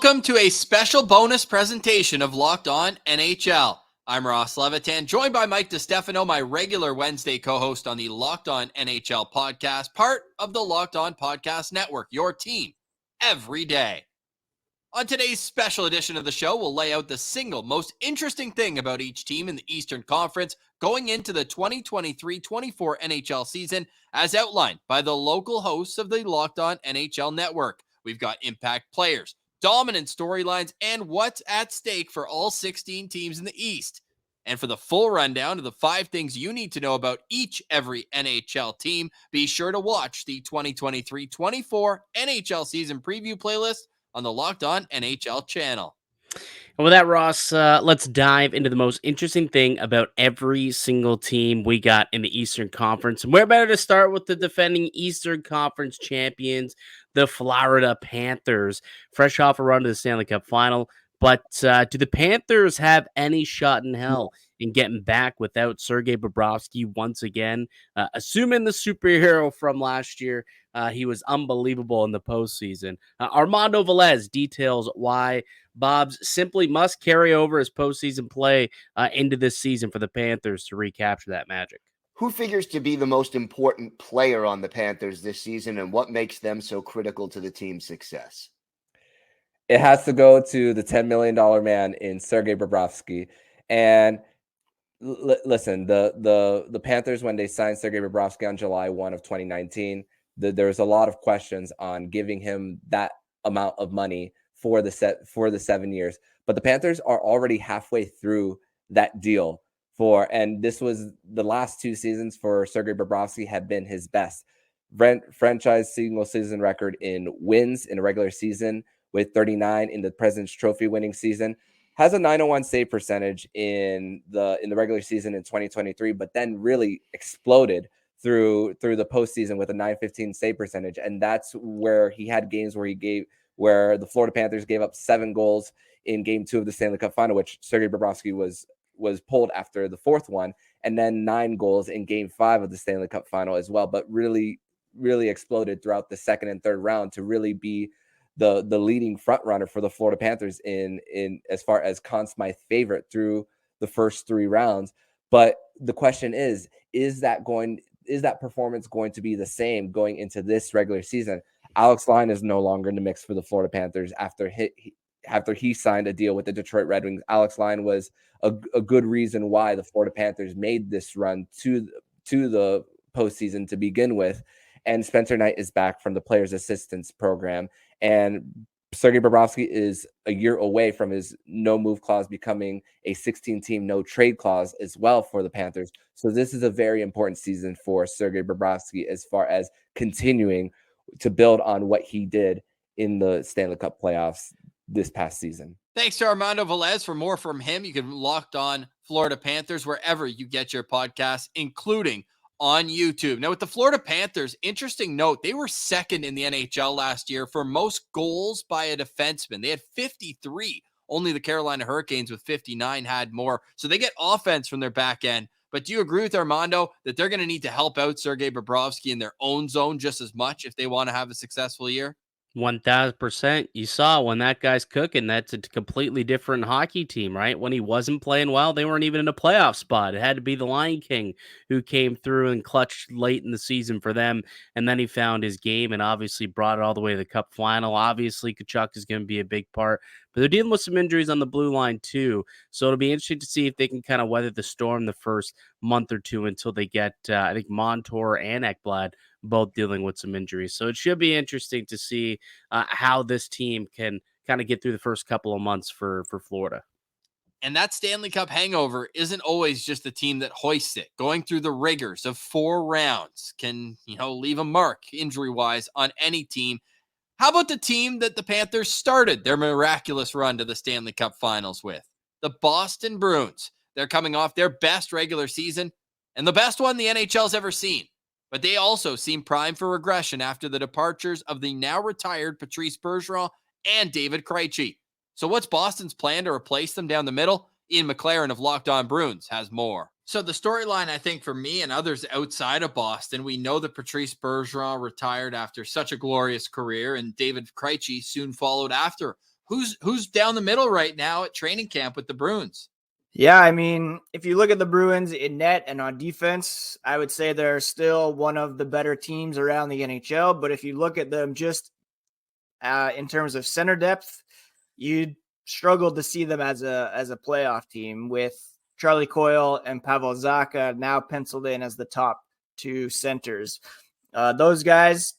Welcome to a special bonus presentation of Locked On NHL. I'm Ross Levitan, joined by Mike DiStefano, my regular Wednesday co-host on the Locked On NHL podcast, part of the Locked On Podcast Network, your team every day. On today's special edition of the show, we'll lay out the single most interesting thing about each team in the Eastern Conference going into the 2023-24 NHL season, as outlined by the local hosts of the Locked On NHL Network. We've got impact players, dominant storylines, and what's at stake for all 16 teams in the East. And for the full rundown of the 5 things you need to know about every NHL team, be sure to watch the 2023-24 NHL season preview playlist on the Locked On NHL channel. And with that, Ross, let's dive into the most interesting thing about every single team we got in the Eastern Conference. And where better to start with the defending Eastern Conference champions, the Florida Panthers, fresh off a run to the Stanley Cup Final. But do the Panthers have any shot in hell in getting back without Sergei Bobrovsky once again? Assuming the superhero from last year, he was unbelievable in the postseason. Armando Velez details why Bob's simply must carry over his postseason play into this season for the Panthers to recapture that magic. Who figures to be the most important player on the Panthers this season, and what makes them so critical to the team's success? It has to go to the $10 million man in Sergei Bobrovsky. And listen, the Panthers, when they signed Sergei Bobrovsky on July 1 of 2019, there was a lot of questions on giving him that amount of money for the 7 years. But the Panthers are already halfway through that deal and this was the last 2 seasons for Sergei Bobrovsky had been his best. Franchise single season record in wins in a regular season with 39 in the President's Trophy winning season. Has a .901 save percentage in the regular season in 2023, but then really exploded through the postseason with a .915 save percentage. And that's where he had games where the Florida Panthers gave up 7 goals in Game 2 of the Stanley Cup Final, which Sergei Bobrovsky was pulled after the 4th one, and then 9 goals in Game 5 of the Stanley Cup Final as well. But really, really exploded throughout the 2nd and 3rd round to really be the leading front runner for the Florida Panthers in as far as Conn Smythe favorite through the first 3 rounds. But the question is that performance going to be the same going into this regular season? Alex Line is no longer in the mix for the Florida Panthers after he signed a deal with the Detroit Red Wings. Alex Line was a good reason why the Florida Panthers made this run to the postseason to begin with. And Spencer Knight is back from the Players Assistance Program. And Sergei Bobrovsky is a year away from his no-move clause becoming a 16-team no-trade clause as well for the Panthers. So this is a very important season for Sergei Bobrovsky as far as continuing to build on what he did in the Stanley Cup playoffs this past season. Thanks to Armando Velez. For more from him, you can Locked On Florida Panthers wherever you get your podcasts, including on YouTube. Now, with the Florida Panthers, interesting note, they were 2nd in the NHL last year for most goals by a defenseman. They had 53. Only the Carolina Hurricanes with 59 had more. So they get offense from their back end. But do you agree with Armando that they're going to need to help out Sergei Bobrovsky in their own zone just as much if they want to have a successful year? 1000%. You saw when that guy's cooking, that's a completely different hockey team, right? When he wasn't playing well, they weren't even in a playoff spot. It had to be the Lion King who came through and clutched late in the season for them. And then he found his game and obviously brought it all the way to the Cup Final. Obviously, Tkachuk is going to be a big part, but they're dealing with some injuries on the blue line too. So it'll be interesting to see if they can kind of weather the storm the first month or two until they get, I think, Montour and Ekblad both dealing with some injuries. So it should be interesting to see how this team can kind of get through the first couple of months for Florida. And that Stanley Cup hangover isn't always just the team that hoists it. Going through the rigors of 4 rounds can, leave a mark injury-wise on any team. How about the team that the Panthers started their miraculous run to the Stanley Cup Finals with? The Boston Bruins. They're coming off their best regular season and the best one the NHL's ever seen. But they also seem primed for regression after the departures of the now retired Patrice Bergeron and David Krejci. So what's Boston's plan to replace them down the middle? Ian McLaren of Locked On Bruins has more. So the storyline, I think, for me and others outside of Boston, we know that Patrice Bergeron retired after such a glorious career, and David Krejci soon followed after who's down the middle right now at training camp with the Bruins? Yeah, I mean, if you look at the Bruins in net and on defense, I would say they're still one of the better teams around the NHL. But if you look at them just in terms of center depth, you'd struggle to see them as a playoff team with Charlie Coyle and Pavel Zacha now penciled in as the top two centers. Those guys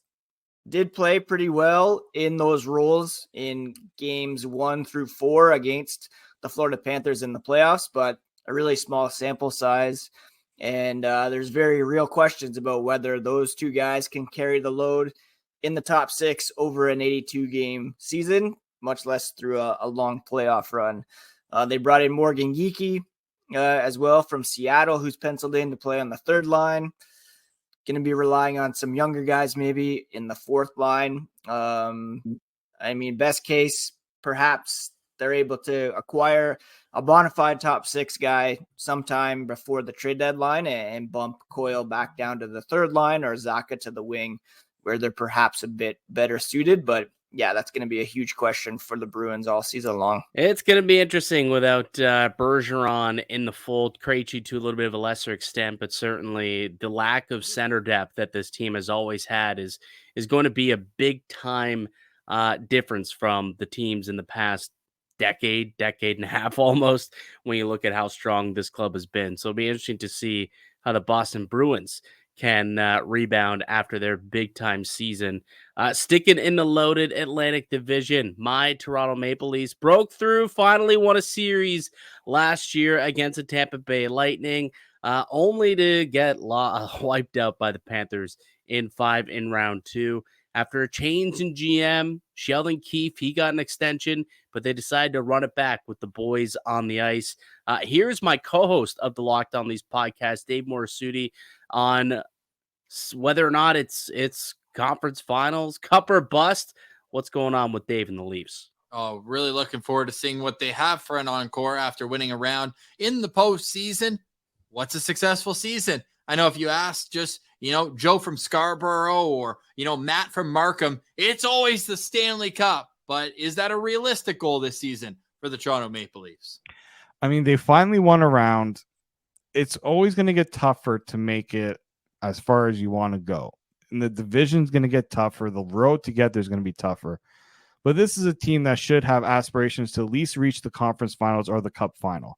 did play pretty well in those roles in games 1 through 4 against the Florida Panthers in the playoffs, but a really small sample size. And there's very real questions about whether those two guys can carry the load in the top 6 over an 82-game season, much less through a long playoff run. They brought in Morgan Geekie as well from Seattle, who's penciled in to play on the third line. Going to be relying on some younger guys maybe in the fourth line. I mean, best case, perhaps they're able to acquire a bona fide top 6 guy sometime before the trade deadline and bump Coyle back down to the third line or Zacha to the wing where they're perhaps a bit better suited. But yeah, that's going to be a huge question for the Bruins all season long. It's going to be interesting without Bergeron in the fold, Krejci to a little bit of a lesser extent, but certainly the lack of center depth that this team has always had is going to be a big time difference from the teams in the past decade and a half almost, when you look at how strong this club has been. So it'll be interesting to see how the Boston Bruins can rebound after their big time season. Sticking in the loaded Atlantic Division, my Toronto Maple Leafs broke through, finally won a series last year against the Tampa Bay Lightning, only to get wiped out by the Panthers in 5 in round 2. After a change in GM, Sheldon Keefe, he got an extension, but they decided to run it back with the boys on the ice. Here's my co-host of the Locked On Leafs podcast, Dave Morisuti, on whether or not it's conference finals, cup or bust. What's going on with Dave and the Leafs? Oh, really looking forward to seeing what they have for an encore after winning a round in the postseason. What's a successful season? I know if you ask just, Joe from Scarborough or, Matt from Markham, it's always the Stanley Cup. But is that a realistic goal this season for the Toronto Maple Leafs? I mean, they finally won a round. It's always going to get tougher to make it as far as you want to go. And the division's going to get tougher. The road to get there is going to be tougher. But this is a team that should have aspirations to at least reach the conference finals or the cup final.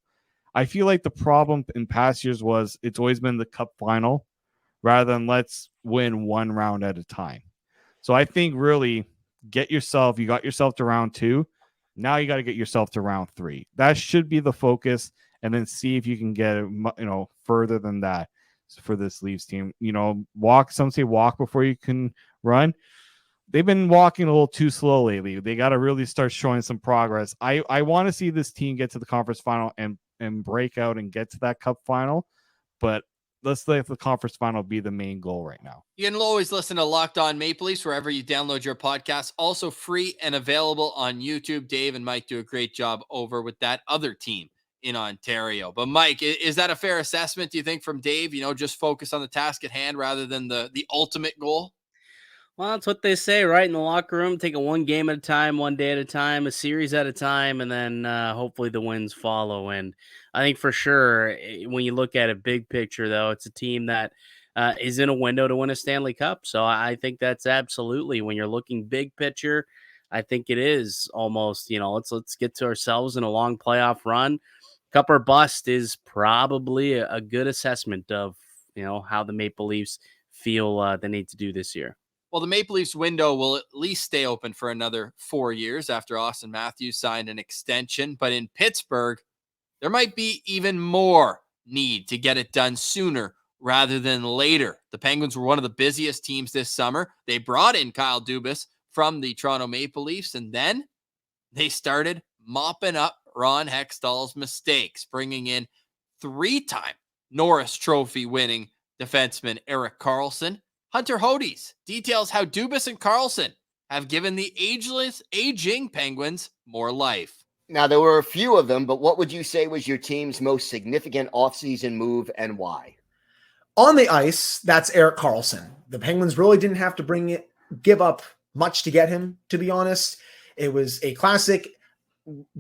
I feel like the problem in past years was it's always been the cup final rather than let's win one round at a time. So I think really you got yourself to round 2. Now you got to get yourself to round 3. That should be the focus, and then see if you can get further than that for this Leafs team. Some say walk before you can run. They've been walking a little too slow lately. They got to really start showing some progress. I want to see this team get to the conference final and break out and get to that cup final, but let's let the conference final be the main goal right now. You can always listen to Locked On Maple Leafs wherever you download your podcasts. Also free and available on YouTube. Dave and Mike do a great job over with that other team in Ontario. But Mike, is that a fair assessment, do you think, from Dave? Just focus on the task at hand rather than the ultimate goal? Well, that's what they say, right? In the locker room, take it one game at a time, one day at a time, a series at a time, and then hopefully the wins follow. And I think for sure, when you look at it big picture, though, it's a team that is in a window to win a Stanley Cup. So I think that's absolutely, when you're looking big picture, I think it is almost, let's get to ourselves in a long playoff run. Cup or bust is probably a good assessment of, how the Maple Leafs feel they need to do this year. Well, the Maple Leafs window will at least stay open for another 4 years after Austin Matthews signed an extension. But in Pittsburgh, there might be even more need to get it done sooner rather than later. The Penguins were one of the busiest teams this summer. They brought in Kyle Dubas from the Toronto Maple Leafs, and then they started mopping up Ron Hextall's mistakes, bringing in 3-time Norris Trophy winning defenseman Erik Karlsson. Hunter Hodes details how Dubas and Karlsson have given the aging Penguins more life. Now, there were a few of them, but what would you say was your team's most significant offseason move and why? On the ice, that's Erik Karlsson. The Penguins really didn't have to give up much to get him, to be honest. It was a classic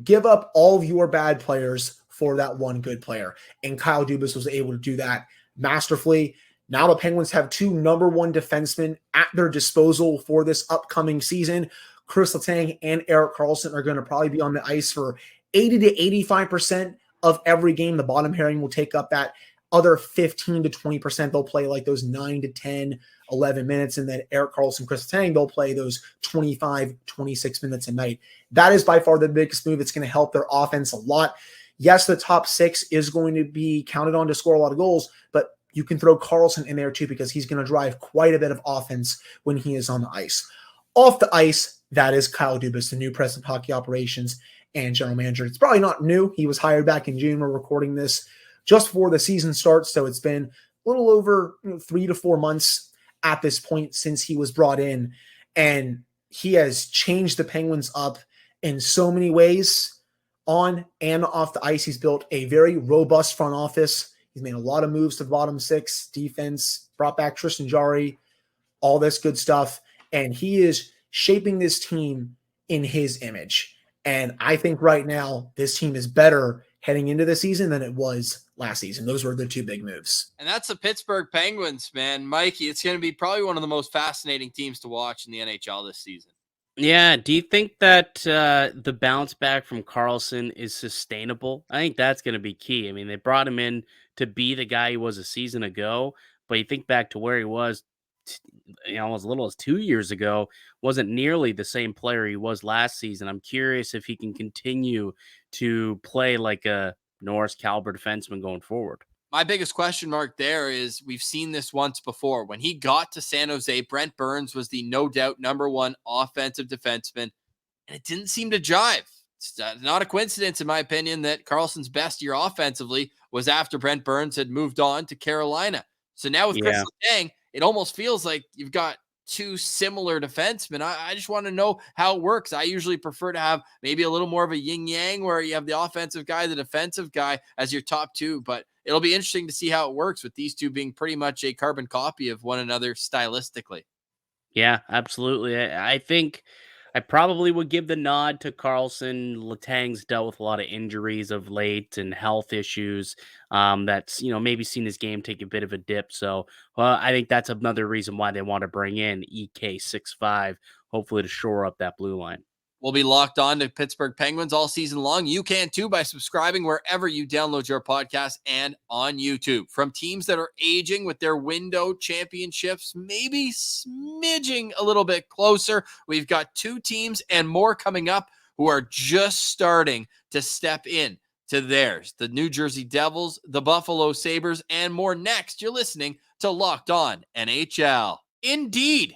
give up all of your bad players for that one good player. And Kyle Dubas was able to do that masterfully. Now the Penguins have 2 number 1 defensemen at their disposal for this upcoming season. Chris Letang and Erik Karlsson are going to probably be on the ice for 80 to 85% of every game. The bottom pairing will take up that other 15 to 20%. They'll play like those 9 to 10, 11 minutes. And then Erik Karlsson, Chris Letang, they'll play those 25, 26 minutes a night. That is by far the biggest move. It's going to help their offense a lot. Yes, the top 6 is going to be counted on to score a lot of goals, but you can throw Karlsson in there too because he's going to drive quite a bit of offense when he is on the ice. Off the ice, that is Kyle Dubas, the new president of hockey operations and general manager. It's probably not new. He was hired back in June. We're recording this just before the season starts, so it's been a little over 3 to 4 months at this point since he was brought in, and he has changed the Penguins up in so many ways on and off the ice. He's built a very robust front office. He's made a lot of moves to the bottom 6, defense, brought back Tristan Jarry, all this good stuff, and he is shaping this team in his image. And I think right now this team is better heading into the season than it was last season. Those were the 2 big moves. And that's the Pittsburgh Penguins, man. Mikey, it's going to be probably one of the most fascinating teams to watch in the NHL this season. Yeah. Do you think that the bounce back from Karlsson is sustainable? I think that's going to be key. I mean, they brought him in to be the guy he was a season ago, but you think back to where he was, as little as 2 years ago, wasn't nearly the same player he was last season. I'm curious if he can continue to play like a Norris caliber defenseman going forward. My biggest question mark there is we've seen this once before. When he got to San Jose, Brent Burns was the no doubt number 1 offensive defenseman, and it didn't seem to jive. It's not a coincidence, in my opinion, that Karlsson's best year offensively was after Brent Burns had moved on to Carolina. So now with Chris Letang, it almost feels like you've got 2 similar defensemen. I just want to know how it works. I usually prefer to have maybe a little more of a yin-yang where you have the offensive guy, the defensive guy as your top 2, but it'll be interesting to see how it works with these 2 being pretty much a carbon copy of one another stylistically. Yeah, absolutely. I think I probably would give the nod to Karlsson. Letang's dealt with a lot of injuries of late and health issues. That's maybe seen his game take a bit of a dip. So I think that's another reason why they want to bring in EK65, hopefully to shore up that blue line. We'll be locked on to Pittsburgh Penguins all season long. You can too by subscribing wherever you download your podcast and on YouTube. From teams that are aging with their window championships, maybe smidging a little bit closer, we've got 2 teams and more coming up who are just starting to step in to theirs. The New Jersey Devils, the Buffalo Sabres, and more next. You're listening to Locked On NHL. Indeed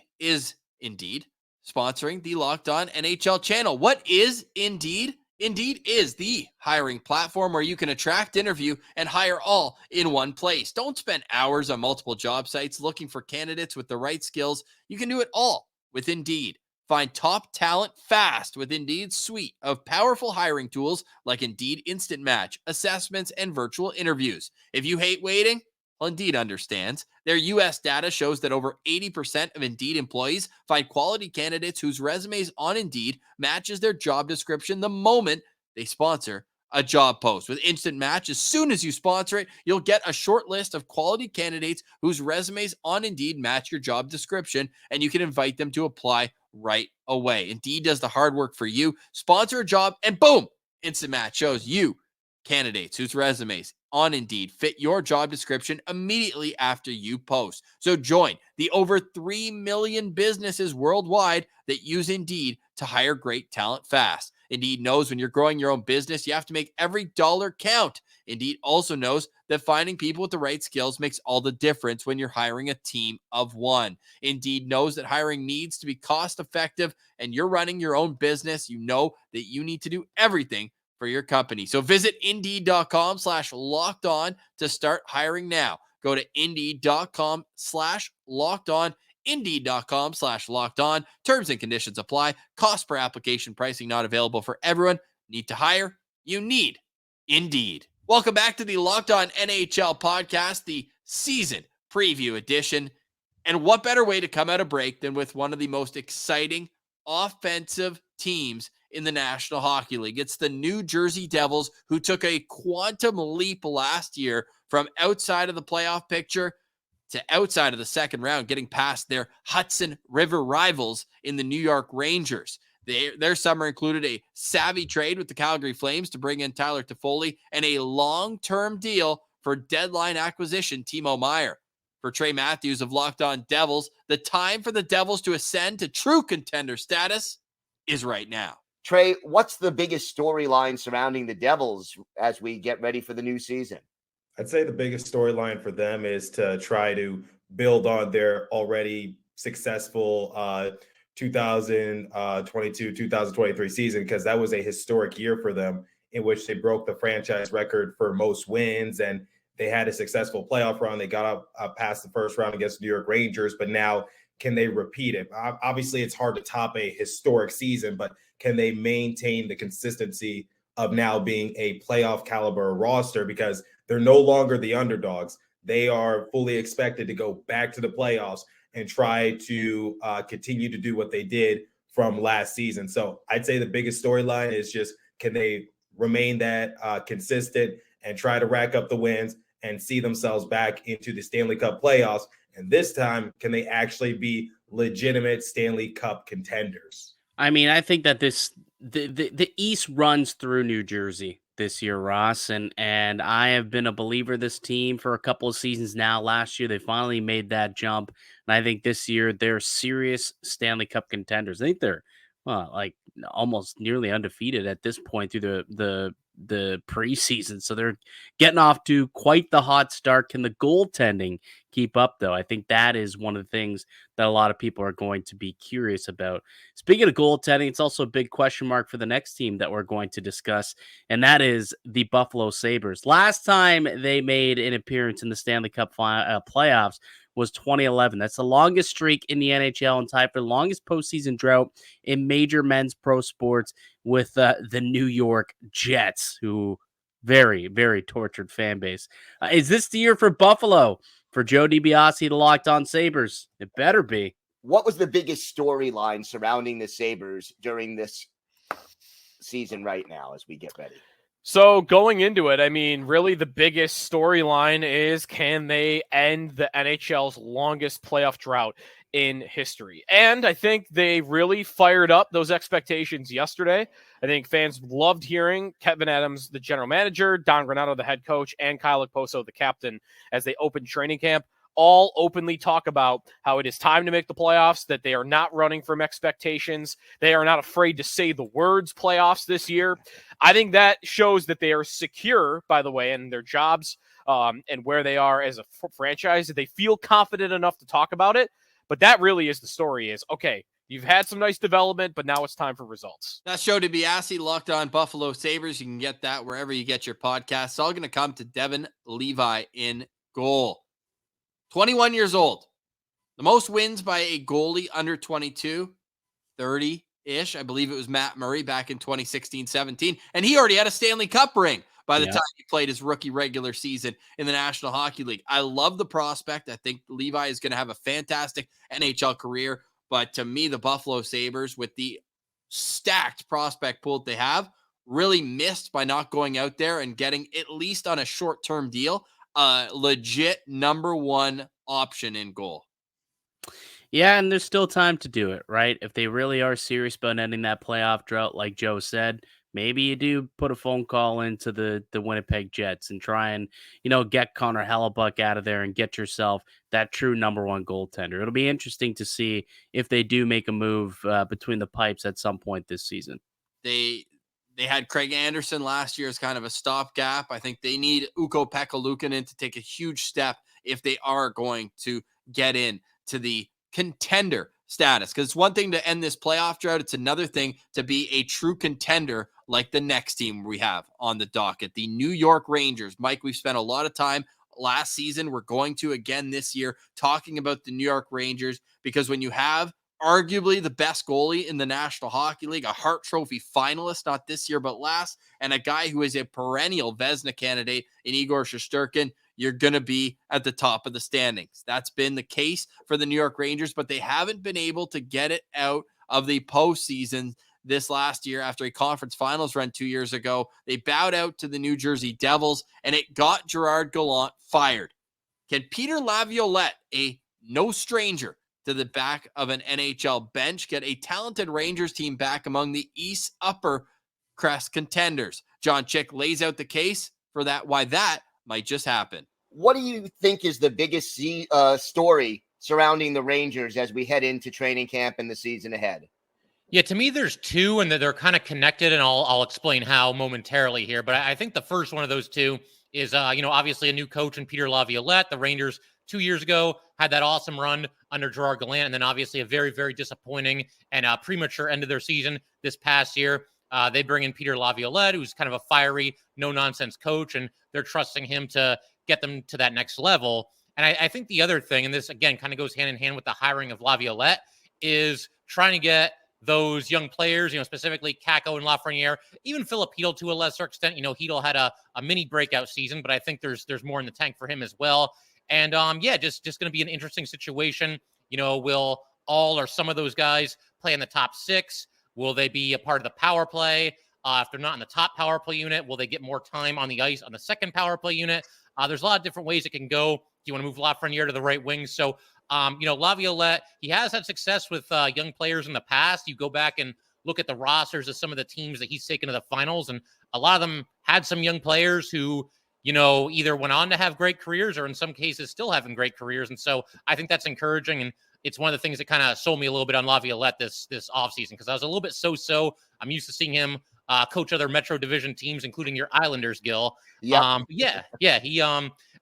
sponsoring the Locked On NHL channel. What is Indeed? Indeed is the hiring platform where you can attract, interview, and hire all in one place. Don't spend hours on multiple job sites looking for candidates with the right skills. You can do it all with Indeed. Find top talent fast with Indeed's suite of powerful hiring tools like Indeed Instant Match, assessments, and virtual interviews. If you hate waiting, well, Indeed understands. Their U.S. data shows that over 80% of Indeed employees find quality candidates whose resumes on Indeed matches their job description the moment they sponsor a job post. With Instant Match, as soon as you sponsor it, you'll get a short list of quality candidates whose resumes on Indeed match your job description, and you can invite them to apply right away. Indeed does the hard work for you. Sponsor a job, and boom, Instant Match shows you candidates whose resumes on Indeed fit your job description immediately after you post. So join the over 3 million businesses worldwide that use Indeed to hire great talent fast. Indeed knows when you're growing your own business, you have to make every dollar count. Indeed also knows that finding people with the right skills makes all the difference when you're hiring a team of one. Indeed knows that hiring needs to be cost effective, and you're running your own business. You know that you need to do everything for your company. So visit Indeed.com/locked-on to start hiring now. Go to Indeed.com/locked-on, Indeed.com/locked-on. Terms and conditions apply. Cost per application pricing not available for everyone. Need to hire? You need Indeed. Welcome back to the Locked On NHL podcast, the season preview edition. And what better way to come out of break than with one of the most exciting offensive teams in the National Hockey League. It's the New Jersey Devils, who took a quantum leap last year from outside of the playoff picture to outside of the second round, getting past their Hudson River rivals in the New York Rangers. Their summer included a savvy trade with the Calgary Flames to bring in Tyler Toffoli and a long-term deal for deadline acquisition Timo Meier. For Trey Matthews of Locked On Devils, the time for the Devils to ascend to true contender status is right now. Trey, what's the biggest storyline surrounding the Devils as we get ready for the new season? I'd say the biggest storyline for them is to try to build on their already successful 2022-2023 season, because that was a historic year for them in which they broke the franchise record for most wins, and they had a successful playoff run. They got up past the first round against the New York Rangers, but now can they repeat it? Obviously, it's hard to top a historic season, but can they maintain the consistency of now being a playoff caliber roster, because they're no longer the underdogs. They are fully expected to go back to the playoffs and try to continue to do what they did from last season. So I'd say the biggest storyline is just, can they remain that consistent and try to rack up the wins and see themselves back into the Stanley Cup playoffs? And this time, can they actually be legitimate Stanley Cup contenders? I mean, I think that the East runs through New Jersey this year, Ross, and I have been a believer of this team for a couple of seasons now. Last year, they finally made that jump, and I think this year they're serious Stanley Cup contenders. I think they're like almost nearly undefeated at this point through the preseason, so they're getting off to quite the hot start. Can the goaltending keep up, though? I think that is one of the things that a lot of people are going to be curious about. Speaking of goaltending, it's also a big question mark for the next team that we're going to discuss, and that is the Buffalo Sabres. Last time they made an appearance in the Stanley Cup playoffs was 2011. That's the longest streak in the NHL and tied for the longest postseason drought in major men's pro sports, with the New York Jets, who very, very tortured fan base. Is this the year for Buffalo? For Joe DiBiase, the Locked On Sabres? It better be. What was the biggest storyline surrounding the Sabres during this season right now as we get ready? So going into it, I mean, really the biggest storyline is, can they end the NHL's longest playoff drought in history? And I think they really fired up those expectations yesterday. I think fans loved hearing Kevin Adams, the general manager, Don Granato, the head coach, and Kyle Okposo, the captain, as they opened training camp, all openly talk about how it is time to make the playoffs, that they are not running from expectations. They are not afraid to say the words playoffs this year. I think that shows that they are secure, by the way, in their jobs and where they are as a franchise. They feel confident enough to talk about it. But that really is the story, is, okay, you've had some nice development, but now it's time for results. That show to be Assy, Locked On Buffalo Sabres. You can get that wherever you get your podcasts. It's all going to come to Devin Levi in goal. 21 years old. The most wins by a goalie under 22, 30-ish. I believe it was Matt Murray back in 2016-17. And he already had a Stanley Cup ring by the time he played his rookie regular season in the National Hockey League. I love the prospect. I think Levi is going to have a fantastic NHL career. But to me, the Buffalo Sabres, with the stacked prospect pool that they have, really missed by not going out there and getting, at least on a short-term deal, a legit number one option in goal. Yeah, and there's still time to do it, right? If they really are serious about ending that playoff drought, like Joe said, maybe you do put a phone call into the Winnipeg Jets and try and, get Connor Hellebuck out of there and get yourself that true number one goaltender. It'll be interesting to see if they do make a move between the pipes at some point this season. They had Craig Anderson last year as kind of a stopgap. I think they need Ukko-Pekka Luukkonen to take a huge step if they are going to get in to the contender status. Because it's one thing to end this playoff drought. It's another thing to be a true contender like the next team we have on the docket, the New York Rangers. Mike, we've spent a lot of time last season. We're going to again this year talking about the New York Rangers, because when you have arguably the best goalie in the National Hockey League, a Hart Trophy finalist, not this year, but last, and a guy who is a perennial Vezina candidate in Igor Shesterkin, you're going to be at the top of the standings. That's been the case for the New York Rangers, but they haven't been able to get it out of the postseason this last year after a conference finals run 2 years ago. They bowed out to the New Jersey Devils, and it got Gerard Gallant fired. Can Peter Laviolette, a no stranger to the back of an NHL bench, get a talented Rangers team back among the East upper crest contenders? John Chick lays out the case for that, why that might just happen. What do you think is the biggest story surrounding the Rangers as we head into training camp and the season ahead? Yeah, to me, there's two, and they're kind of connected, and I'll explain how momentarily here. But I think the first one of those two is, obviously a new coach in Peter Laviolette. The Rangers 2 years ago had that awesome run under Gerard Gallant, and then obviously a very, very disappointing and premature end of their season this past year. They bring in Peter Laviolette, who's kind of a fiery, no-nonsense coach, and they're trusting him to get them to that next level. And I think the other thing, and this, again, kind of goes hand in hand with the hiring of Laviolette, is trying to get those young players, specifically Kakko and Lafreniere, even Philip Hedl to a lesser extent. Hedl had a mini breakout season, but I think there's more in the tank for him as well. And just going to be an interesting situation. Will all or some of those guys play in the top six? Will they be a part of the power play? If they're not in the top power play unit, will they get more time on the ice on the second power play unit? There's a lot of different ways it can go. Do you want to move Lafreniere to the right wing? So, Laviolette, he has had success with young players in the past. You go back and look at the rosters of some of the teams that he's taken to the finals, and a lot of them had some young players who, either went on to have great careers or in some cases still having great careers. And so I think that's encouraging. And it's one of the things that kind of sold me a little bit on Laviolette this offseason, because I was a little bit so. I'm used to seeing him coach other Metro Division teams, including your Islanders, Gil. Yep.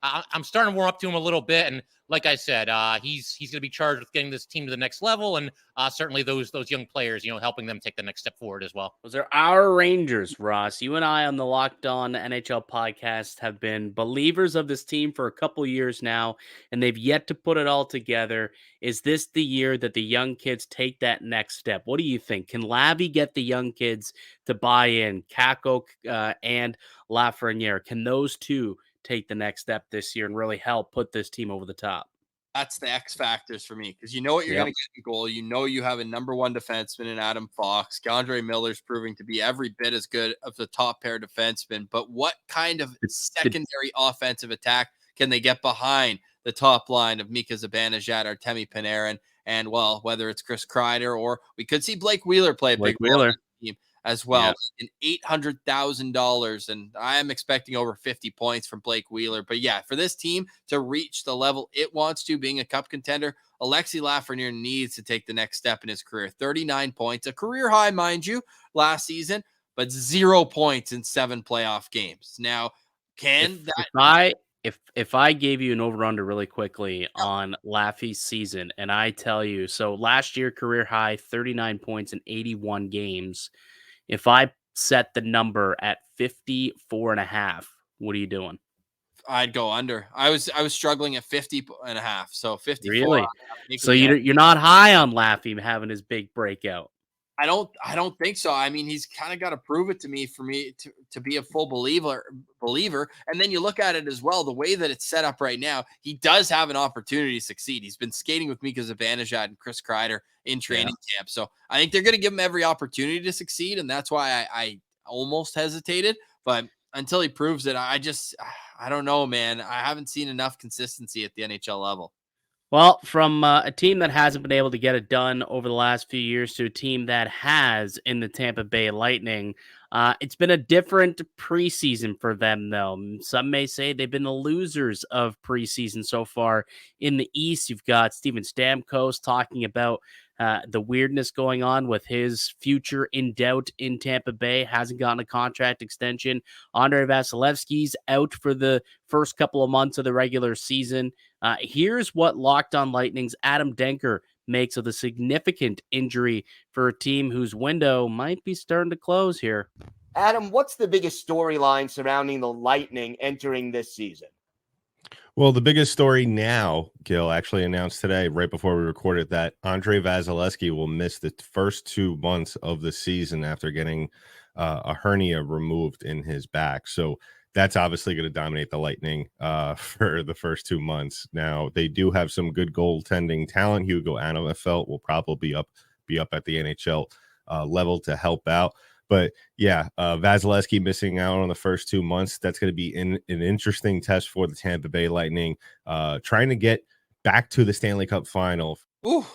I'm starting to warm up to him a little bit, and like I said, he's going to be charged with getting this team to the next level, and certainly those young players, helping them take the next step forward as well. Those are our Rangers, Ross. You and I on the Locked On NHL podcast have been believers of this team for a couple years now, and they've yet to put it all together. Is this the year that the young kids take that next step? What do you think? Can Lavi get the young kids to buy in? Kakko and Lafreniere, can those two take the next step this year and really help put this team over the top? That's the X factors for me, because you know what you're going to get in goal. You have a number one defenseman in Adam Fox. Andre Miller's proving to be every bit as good of the top pair defenseman. But what kind of secondary offensive attack can they get behind the top line of Mika Zibanejad, Artemi Panarin, and, well, whether it's Chris Kreider, or we could see Blake Wheeler play a big role in the team as well. Yeah. $800,000, and I am expecting over 50 points from Blake Wheeler. But yeah, for this team to reach the level it wants to, being a cup contender, Alexis Lafreniere needs to take the next step in his career. 39 points, a career high, mind you, last season, but 0 points in 7 playoff games. Now, if I gave you an over-under really quickly on Laffy's season, and I tell you, so last year, career high, 39 points in 81 games. If I set the number at 54.5, what are you doing? I'd go under. I was struggling at 50.5, so 54. Really? So you're not high on Laffy having his big breakout? I don't think so. I mean, he's kind of got to prove it to me for me to be a full believer. And then you look at it as well, the way that it's set up right now, he does have an opportunity to succeed. He's been skating with Mika Zibanejad and Chris Kreider in training camp. So I think they're going to give him every opportunity to succeed. And that's why I almost hesitated. But until he proves it, I don't know, man. I haven't seen enough consistency at the NHL level. Well, from a team that hasn't been able to get it done over the last few years to a team that has in the Tampa Bay Lightning, it's been a different preseason for them, though. Some may say they've been the losers of preseason so far. In the East, you've got Steven Stamkos talking about the weirdness going on with his future in doubt in Tampa Bay, hasn't gotten a contract extension. Andrei Vasilevsky's out for the first couple of months of the regular season. Here's what Locked On Lightning's Adam Denker makes of the significant injury for a team whose window might be starting to close here. Adam, what's the biggest storyline surrounding the Lightning entering this season? Well, the biggest story now, Gil, actually announced today, right before we recorded, that Andrei Vasilevsky will miss the first 2 months of the season after getting a hernia removed in his back. So that's obviously going to dominate the Lightning for the first 2 months. Now, they do have some good goaltending talent. Hugo Anafelt will probably be up at the NHL level to help out. But yeah, Vasilevsky missing out on the first 2 months. That's going to be an interesting test for the Tampa Bay Lightning, trying to get back to the Stanley Cup Final. Ooh,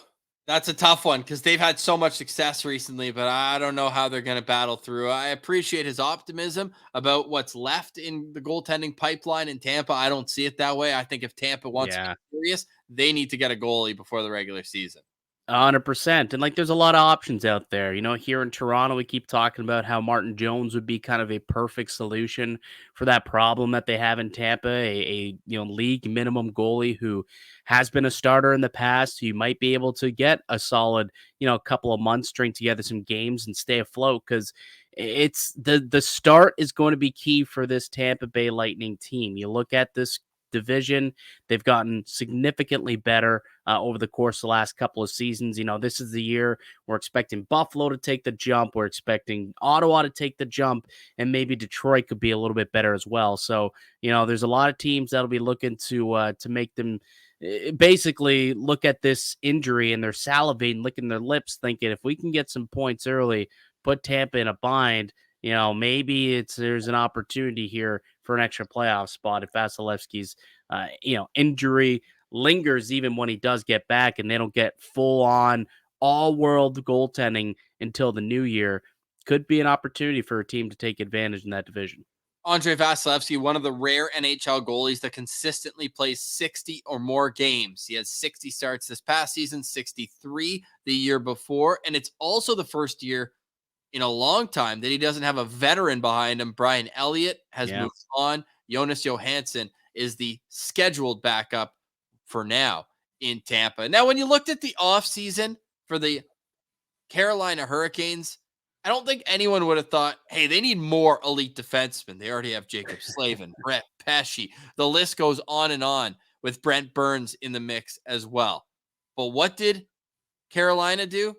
that's a tough one because they've had so much success recently, but I don't know how they're going to battle through. I appreciate his optimism about what's left in the goaltending pipeline in Tampa. I don't see it that way. I think if Tampa wants to be serious, they need to get a goalie before the regular season. 100%. And like, there's a lot of options out there. Here in Toronto, we keep talking about how Martin Jones would be kind of a perfect solution for that problem that they have in Tampa, a league minimum goalie who has been a starter in the past, who might be able to get a solid, couple of months, string together some games and stay afloat, because it's the start is going to be key for this Tampa Bay Lightning team. You look at this division, they've gotten significantly better over the course of the last couple of seasons. This is the year we're expecting Buffalo to take the jump. We're expecting Ottawa to take the jump, and maybe Detroit could be a little bit better as well. So, there's a lot of teams that'll be looking to make them basically look at this injury and they're salivating, licking their lips, thinking if we can get some points early, put Tampa in a bind, maybe there's an opportunity here for an extra playoff spot if Vasilevsky's, injury lingers even when he does get back and they don't get full-on all-world goaltending until the new year. Could be an opportunity for a team to take advantage in that division. Andre Vasilevsky, one of the rare NHL goalies that consistently plays 60 or more games. He has 60 starts this past season, 63 the year before, and it's also the first year in a long time that he doesn't have a veteran behind him. Brian Elliott has moved on. Jonas Johansson is the scheduled backup for now in Tampa. Now, when you looked at the offseason for the Carolina Hurricanes, I don't think anyone would have thought, hey, they need more elite defensemen. They already have Jacob Slavin, Brett Pesce. The list goes on with Brent Burns in the mix as well. But what did Carolina do?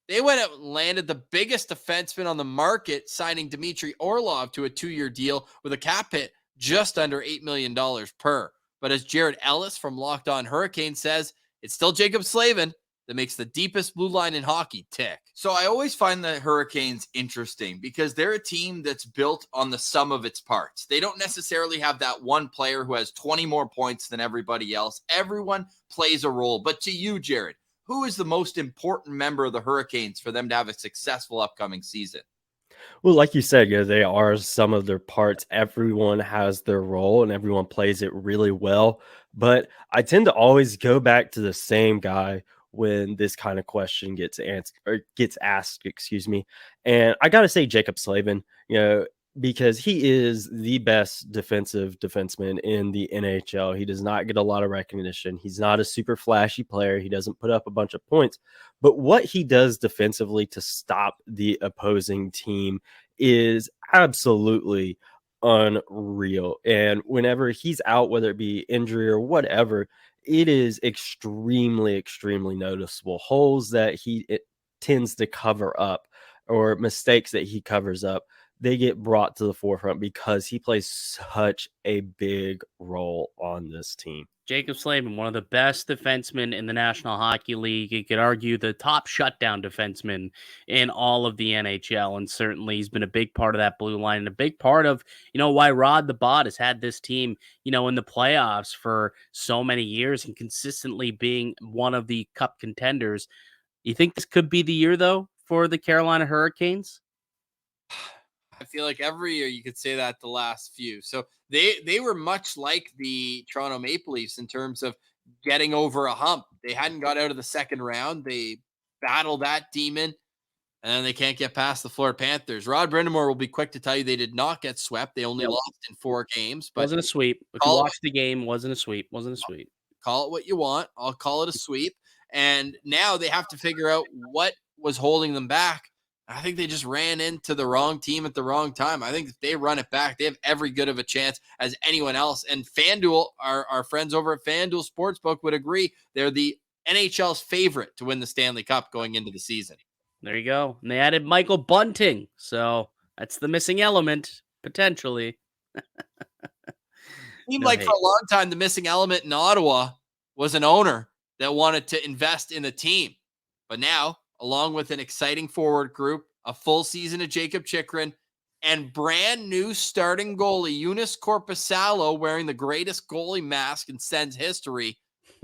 They went out and landed the biggest defenseman on the market, signing Dmitry Orlov to a 2-year deal with a cap hit just under $8 million per. But as Jared Ellis from Locked On Hurricane says, it's still Jacob Slavin that makes the deepest blue line in hockey tick. So I always find the Hurricanes interesting because they're a team that's built on the sum of its parts. They don't necessarily have that one player who has 20 more points than everybody else. Everyone plays a role. But to you, Jared, who is the most important member of the Hurricanes for them to have a successful upcoming season? Well, like you said, they are some of their parts. Everyone has their role and everyone plays it really well. But I tend to always go back to the same guy when this kind of question gets asked, And I got to say Jacob Slavin, because he is the best defensive defenseman in the NHL. He does not get a lot of recognition. He's not a super flashy player. He doesn't put up a bunch of points. But what he does defensively to stop the opposing team is absolutely unreal. And whenever he's out, whether it be injury or whatever, it is extremely, extremely noticeable. Holes that he tends to cover up or mistakes that he covers up, they get brought to the forefront because he plays such a big role on this team. Jacob Slavin, one of the best defensemen in the National Hockey League. You could argue the top shutdown defenseman in all of the NHL. And certainly he's been a big part of that blue line and a big part of, why Rod the Bot has had this team, in the playoffs for so many years and consistently being one of the cup contenders. You think this could be the year, though, for the Carolina Hurricanes? I feel like every year you could say that the last few. So they were much like the Toronto Maple Leafs in terms of getting over a hump. They hadn't got out of the second round. They battled that demon, and then they can't get past the Florida Panthers. Rod Brindamore will be quick to tell you they did not get swept. They only lost in 4 games. But wasn't a sweep. If you watched the game, wasn't a sweep. Call it what you want. I'll call it a sweep. And now they have to figure out what was holding them back. I think they just ran into the wrong team at the wrong time. I think if they run it back, they have every good of a chance as anyone else. And FanDuel, our friends over at FanDuel Sportsbook would agree. They're the NHL's favorite to win the Stanley Cup going into the season. There you go. And they added Michael Bunting. So that's the missing element, potentially. Seemed like for a long time, the missing element in Ottawa was an owner that wanted to invest in the team. But now along with an exciting forward group, a full season of Jacob Chikrin, and brand new starting goalie Joonas Korpisalo wearing the greatest goalie mask in Sens history,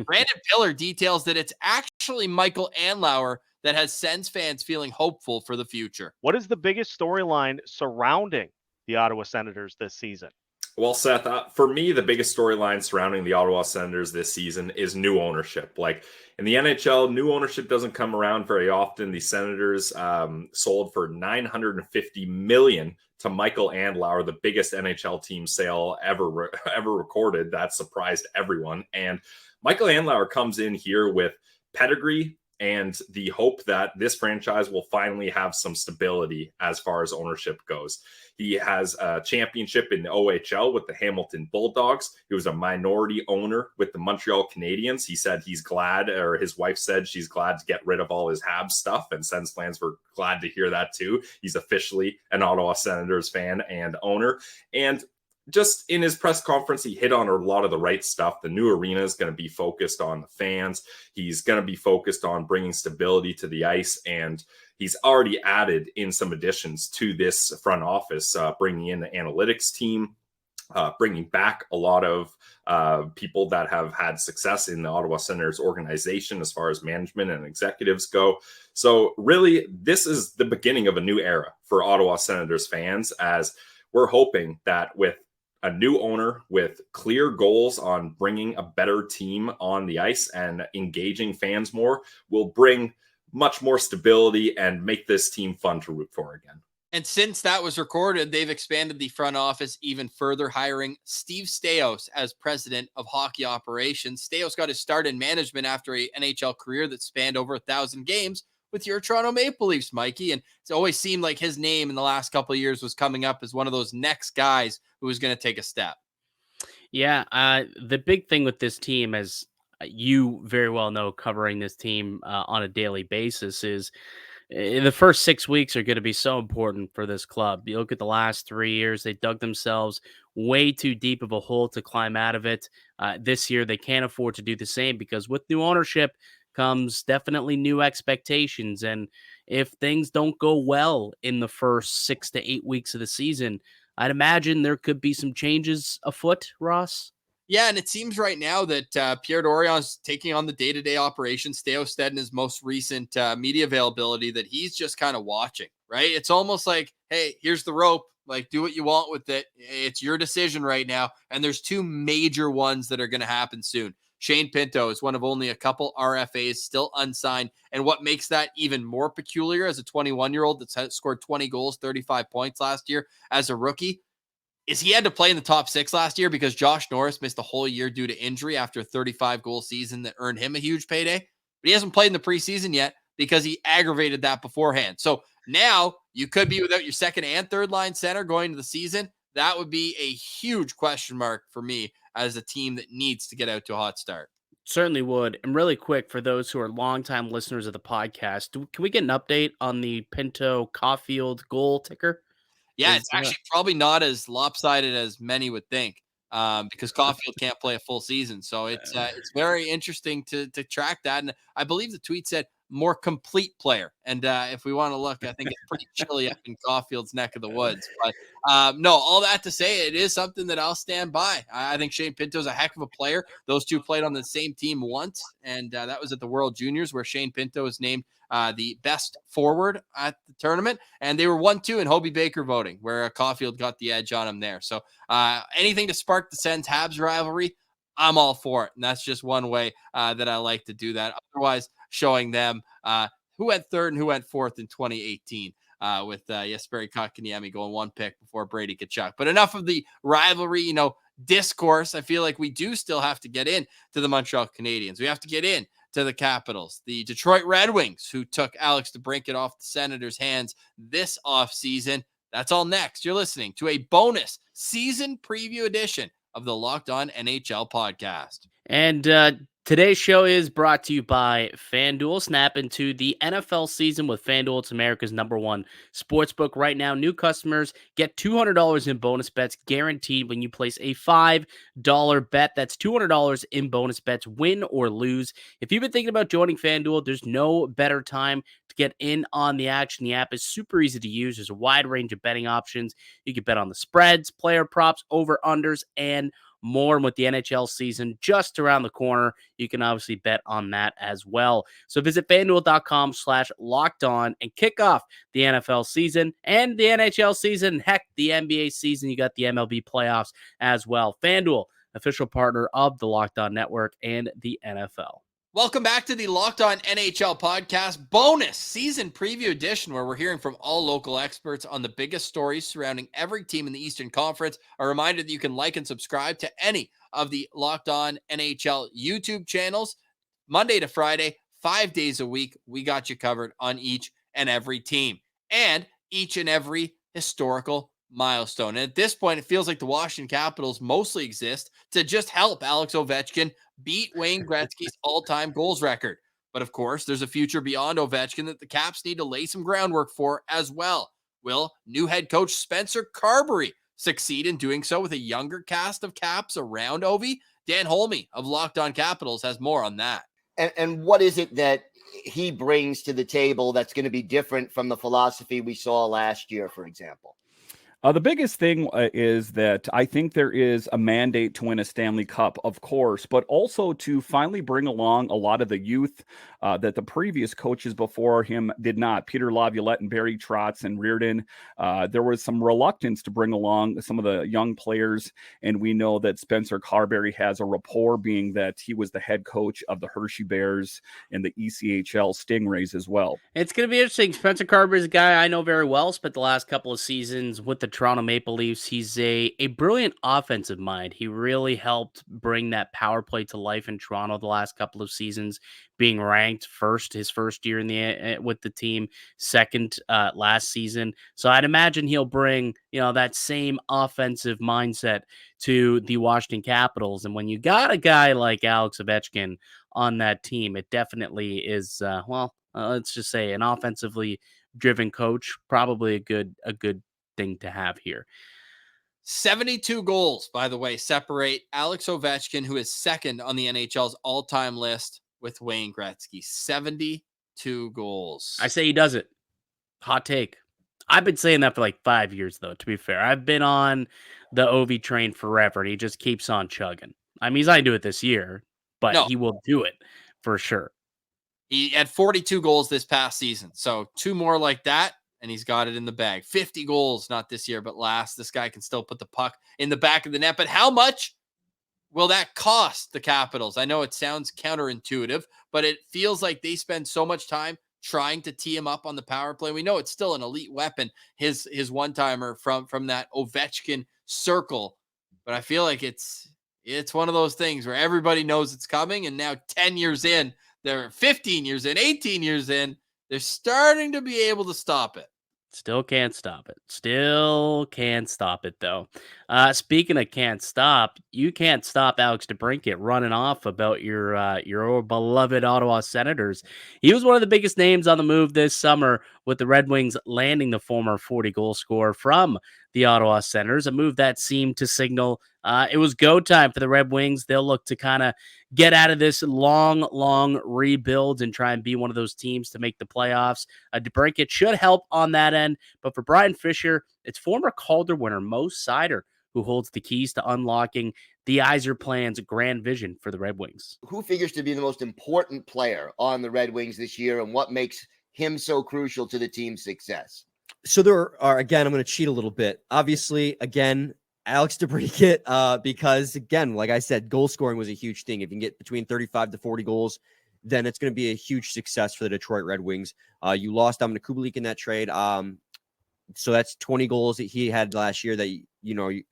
Brandon Pillar details that it's actually Michael Andlauer that has Sens fans feeling hopeful for the future. What is the biggest storyline surrounding the Ottawa Senators this season? Well, Seth, for me, the biggest storyline surrounding the Ottawa Senators this season is new ownership. Like in the NHL, new ownership doesn't come around very often. The Senators sold for $950 million to Michael Andlauer, the biggest NHL team sale ever recorded. That surprised everyone. And Michael Andlauer comes in here with pedigree and the hope that this franchise will finally have some stability as far as ownership goes. He has a championship in the OHL with the Hamilton Bulldogs. He was a minority owner with the Montreal Canadiens. He said he's glad, or his wife said she's glad to get rid of all his Habs stuff, and Sens fans were glad to hear that too. He's officially an Ottawa Senators fan and owner. And just in his press conference, he hit on a lot of the right stuff. The new arena is going to be focused on the fans. He's going to be focused on bringing stability to the ice. And he's already added in some additions to this front office, bringing in the analytics team, bringing back a lot of people that have had success in the Ottawa Senators organization as far as management and executives go. So really, this is the beginning of a new era for Ottawa Senators fans, as we're hoping that with a new owner with clear goals on bringing a better team on the ice and engaging fans more will bring much more stability and make this team fun to root for again. And since that was recorded, they've expanded the front office even further, hiring Steve Staios as president of hockey operations. Staios got his start in management after an NHL career that spanned over 1,000 games with your Toronto Maple Leafs, Mikey. And it's always seemed like his name in the last couple of years was coming up as one of those next guys who was going to take a step. Yeah, the big thing with this team, as you very well know, covering this team on a daily basis, is the first 6 weeks are going to be so important for this club. You look at the last 3 years, they dug themselves way too deep of a hole to climb out of it. This year, they can't afford to do the same, because with new ownership comes definitely new expectations. And if things don't go well in the first 6 to 8 weeks of the season, I'd imagine there could be some changes afoot, Ross. Yeah, and it seems right now that Pierre Dorion is taking on the day-to-day operations. Staios said in his most recent media availability that he's just kind of watching, right? It's almost like, hey, here's the rope. Like, do what you want with it. It's your decision right now. And there's two major ones that are going to happen soon. Shane Pinto is one of only a couple RFAs still unsigned. And what makes that even more peculiar as a 21-year-old that's scored 20 goals, 35 points last year as a rookie, is he had to play in the top 6 last year because Josh Norris missed a whole year due to injury after a 35-goal season that earned him a huge payday. But he hasn't played in the preseason yet because he aggravated that beforehand. So now you could be without your second and third line center going into the season. That would be a huge question mark for me as a team that needs to get out to a hot start. Certainly would. And really quick, for those who are longtime listeners of the podcast, can we get an update on the Pinto Caulfield goal ticker? Yeah, it's actually probably not as lopsided as many would think, because Caulfield can't play a full season. So it's very interesting to track that. And I believe the tweet said more complete player. And if we want to look, I think it's pretty chilly up in Caulfield's neck of the woods. But no, all that to say, it is something that I'll stand by. I think Shane Pinto's a heck of a player. Those two played on the same team once, and that was at the World Juniors, where Shane Pinto was named the best forward at the tournament, and they were 1-2 in Hobie Baker voting, where Caulfield got the edge on him there. So anything to spark the Sens-Habs rivalry, I'm all for it. And that's just one way that I like to do that. Otherwise, showing them who went third and who went fourth in 2018 with Jesperi Kotkaniemi going 1 pick before Brady Tkachuk. But enough of the rivalry, discourse. I feel like we do still have to get in to the Montreal Canadiens. We have to get in to the Capitals, the Detroit Red Wings, who took Alex DeBrincat off the Senators' hands this offseason. That's all next. You're listening to a bonus season preview edition of the Locked On NHL podcast. And Today's show is brought to you by FanDuel. Snap into the NFL season with FanDuel. It's America's #1 sportsbook right now. New customers get $200 in bonus bets guaranteed when you place a $5 bet. That's $200 in bonus bets, win or lose. If you've been thinking about joining FanDuel, there's no better time to get in on the action. The app is super easy to use. There's a wide range of betting options. You can bet on the spreads, player props, over-unders, and more. And with the NHL season just around the corner, you can obviously bet on that as well. So visit FanDuel.com/lockedon and kick off the NFL season and the NHL season. Heck, the NBA season. You got the MLB playoffs as well. FanDuel, official partner of the Locked On Network and the NFL. Welcome back to the Locked On NHL podcast bonus season preview edition, where we're hearing from all local experts on the biggest stories surrounding every team in the Eastern Conference. A reminder that you can like and subscribe to any of the Locked On NHL YouTube channels Monday to Friday, 5 days a week. We got you covered on each and every team and each and every historical milestone. And at this point, it feels like the Washington Capitals mostly exist to just help Alex Ovechkin beat Wayne Gretzky's all-time goals record. But of course, there's a future beyond Ovechkin that the Caps need to lay some groundwork for as well. Will new head coach Spencer Carberry succeed in doing so with a younger cast of Caps around Ovi? Dan Holme of Locked On Capitals has more on that. And what is it that he brings to the table that's going to be different from the philosophy we saw last year, for example? The biggest thing is that I think there is a mandate to win a Stanley Cup, of course, but also to finally bring along a lot of the youth that the previous coaches before him did not. Peter Laviolette and Barry Trotz and Reardon. There was some reluctance to bring along some of the young players, and we know that Spencer Carberry has a rapport, being that he was the head coach of the Hershey Bears and the ECHL Stingrays as well. It's going to be interesting. Spencer Carberry is a guy I know very well. Spent the last couple of seasons with the Toronto Maple Leafs. He's a brilliant offensive mind. He really helped bring that power play to life in Toronto the last couple of seasons, being ranked first his first year in the with the team, second last season. So I'd imagine he'll bring that same offensive mindset to the Washington Capitals. And when you got a guy like Alex Ovechkin on that team, it definitely is let's just say an offensively driven coach, probably a good thing to have here. 72 goals, by the way, separate Alex Ovechkin, who is second on the NHL's all-time list, with Wayne Gretzky. 72 goals. I say he does it. Hot take. I've been saying that for like 5 years, though, to be fair. I've been on the Ovi train forever, and he just keeps on chugging. I mean, he's not going to do it this year, but he will do it for sure. He had 42 goals this past season, so 2 more like that, and he's got it in the bag. 50 goals, not this year, but last. This guy can still put the puck in the back of the net. But how much will that cost the Capitals? I know it sounds counterintuitive, but it feels like they spend so much time trying to tee him up on the power play. We know it's still an elite weapon, his one-timer from that Ovechkin circle. But I feel like it's one of those things where everybody knows it's coming, and now 10 years in, they're 15 years in, 18 years in, they're starting to be able to stop it. Still can't stop it. Still can't stop it, though. Speaking of can't stop, you can't stop Alex DeBrincat running off about your beloved Ottawa Senators. He was one of the biggest names on the move this summer, with the Red Wings landing the former 40-goal scorer from the Ottawa Senators, a move that seemed to signal it was go time for the Red Wings. They'll look to kind of get out of this long rebuild and try and be one of those teams to make the playoffs. DeBrincat should help on that end. But for Brian Fisher, it's former Calder winner Mo Seider who holds the keys to unlocking the Yzerplan's grand vision for the Red Wings. Who figures to be the most important player on the Red Wings this year, and what makes him so crucial to the team's success? So there are, again, I'm going to cheat a little bit. Obviously, again, Alex DeBrincat, because again, like I said, goal scoring was a huge thing. If you can get between 35 to 40 goals, then it's going to be a huge success for the Detroit Red Wings. You lost Dominic Kubalik in that trade. So that's 20 goals that he had last year that,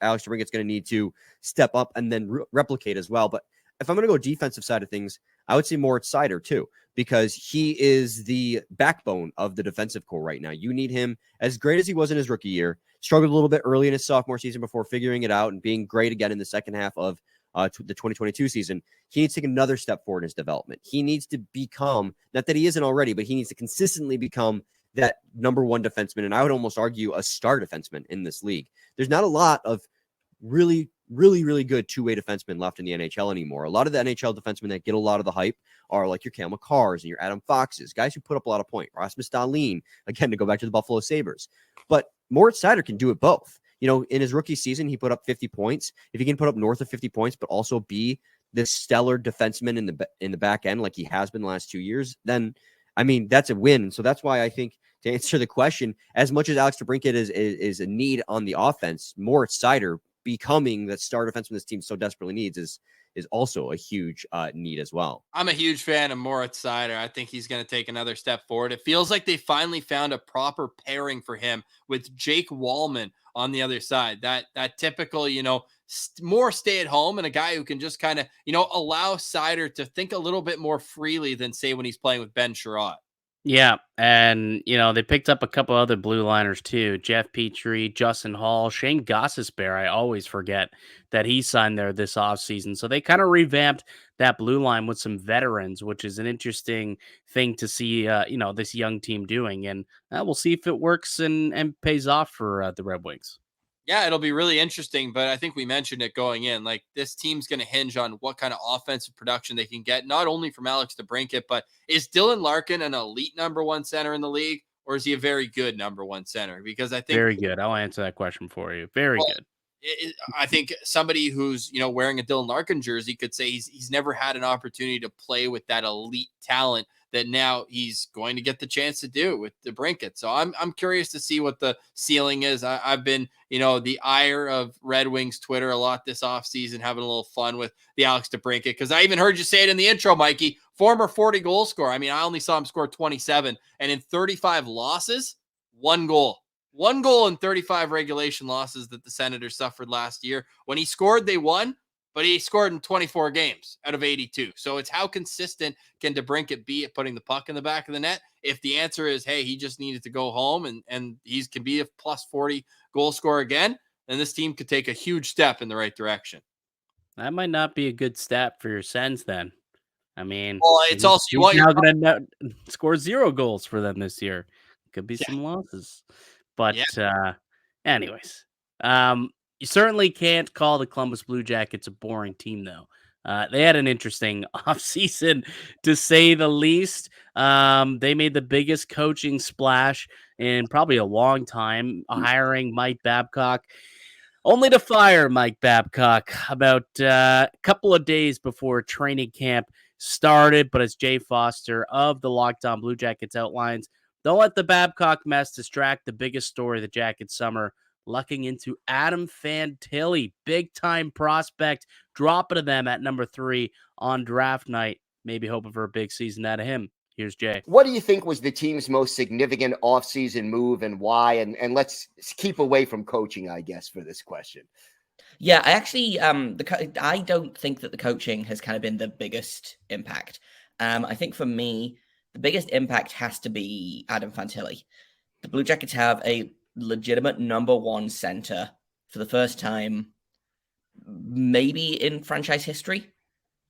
Alex DeBrincat's going to need to step up and then replicate as well. But if I'm going to go defensive side of things, I would say Moritz Seider too, because he is the backbone of the defensive core right now. You need him, as great as he was in his rookie year, struggled a little bit early in his sophomore season before figuring it out and being great again in the second half of to the 2022 season, he needs to take another step forward in his development. He needs to become, not that he isn't already, but he needs to consistently become that number one defenseman. And I would almost argue a star defenseman in this league. There's not a lot of really good two-way defensemen left in the NHL anymore. A lot of the NHL defensemen that get a lot of the hype are like your Cam McCarrs and your Adam Foxes, guys who put up a lot of points. Rasmus Dahlin, again, to go back to the Buffalo Sabres. But Moritz Seider can do it both. In his rookie season, he put up 50 points. If he can put up north of 50 points, but also be this stellar defenseman in the back end like he has been the last 2 years, then, I mean, that's a win. So that's why I think, to answer the question, as much as Alex DeBrincat is a need on the offense, Moritz Seider becoming the star defenseman this team so desperately needs is also a huge need as well. I'm a huge fan of Moritz Seider. I think he's going to take another step forward. It feels like they finally found a proper pairing for him with Jake Wallman on the other side. That typical, more stay at home, and a guy who can just kind of, allow Seider to think a little bit more freely than, say, when he's playing with Ben Sherratt. Yeah, and they picked up a couple other blue liners too. Jeff Petrie, Justin Hall, Shane Gostisbehere. I always forget that he signed there this offseason. So they kind of revamped that blue line with some veterans, which is an interesting thing to see this young team doing. And we'll see if it works and pays off for the Red Wings. Yeah, it'll be really interesting, but I think we mentioned it going in. Like, this team's going to hinge on what kind of offensive production they can get, not only from Alex DeBrincat, but is Dylan Larkin an elite number one center in the league, or is he a very good number one center? Because I think very good. I'll answer that question for you. Very good. I think somebody who's wearing a Dylan Larkin jersey could say he's never had an opportunity to play with that elite talent that now he's going to get the chance to do with DeBrincat. So I'm curious to see what the ceiling is. I've been, the ire of Red Wings Twitter a lot this offseason, having a little fun with the Alex DeBrincat, because I even heard you say it in the intro, Mikey, former 40 goal scorer. I mean, I only saw him score 27, and in 35 losses, 1 goal. 1 goal in 35 regulation losses that the Senators suffered last year. When he scored, they won, but he scored in 24 games out of 82. So it's how consistent can DeBrincat be at putting the puck in the back of the net? If the answer is, hey, he just needed to go home and he can be a plus 40 goal scorer again, then this team could take a huge step in the right direction. That might not be a good step for your Sens then. I mean, well, it's also he's now going to score 0 goals for them this year. Could be some losses. But anyways, you certainly can't call the Columbus Blue Jackets a boring team, though. They had an interesting offseason, to say the least. They made the biggest coaching splash in probably a long time, hiring Mike Babcock, only to fire Mike Babcock about a couple of days before training camp started. But as Jay Foster of the Locked On Blue Jackets outlines, don't let the Babcock mess distract the biggest story of the Jacket summer, lucking into Adam Fantilli, big-time prospect, dropping to them at number 3 on draft night. Maybe hoping for a big season out of him. Here's Jay. What do you think was the team's most significant offseason move, and why? And let's keep away from coaching, I guess, for this question. Yeah, I actually, I don't think that the coaching has kind of been the biggest impact. I think for me, the biggest impact has to be Adam Fantilli. The Blue Jackets have a legitimate number 1 center for the first time, maybe in franchise history.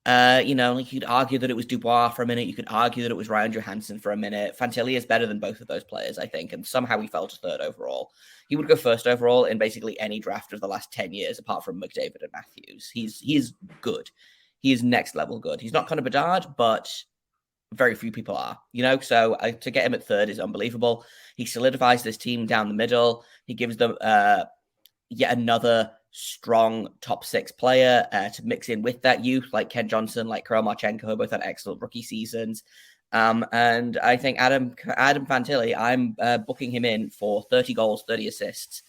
You could argue that it was Dubois for a minute. You could argue that it was Ryan Johansson for a minute. Fantilli is better than both of those players, I think, and somehow he fell to 3rd overall. He would go 1st overall in basically any draft of the last 10 years, apart from McDavid and Matthews. He's good. He is next level good. He's not Connor Bedard, but very few people are, so to get him at 3rd is unbelievable. He solidifies this team down the middle. He gives them yet another strong top 6 player to mix in with that youth, like Ken Johnson, like Kirill Marchenko, who both had excellent rookie seasons. And I think Adam Fantilli, I'm booking him in for 30 goals, 30 assists,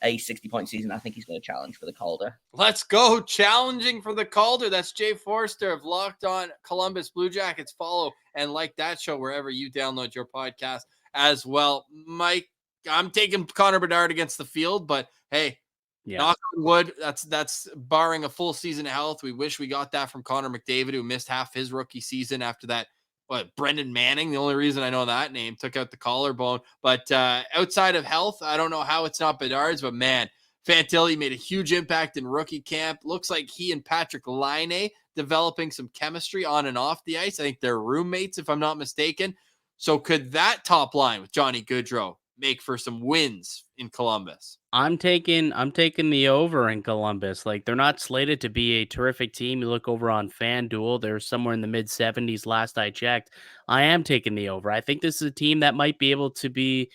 a 60-point season. I think he's going to challenge for the Calder. Let's go. Challenging for the Calder. That's Jay Forster of Locked On Columbus Blue Jackets. Follow and like that show wherever you download your podcast as well. Mike, I'm taking Connor Bedard against the field, but hey, knock on wood, that's barring a full season of health. We wish we got that from Connor McDavid, who missed half his rookie season after that. Brendan Manning, the only reason I know that name, took out the collarbone. But outside of health, I don't know how it's not Bedard's, but man, Fantilli made a huge impact in rookie camp. Looks like he and Patrick Laine developing some chemistry on and off the ice. I think they're roommates, if I'm not mistaken. So could that top line with Johnny Gaudreau make for some wins in Columbus? I'm taking the over in Columbus. Like, they're not slated to be a terrific team. You look over on FanDuel, they're somewhere in the mid 70s last I checked. I am taking the over. I think this is a team that might be able to be,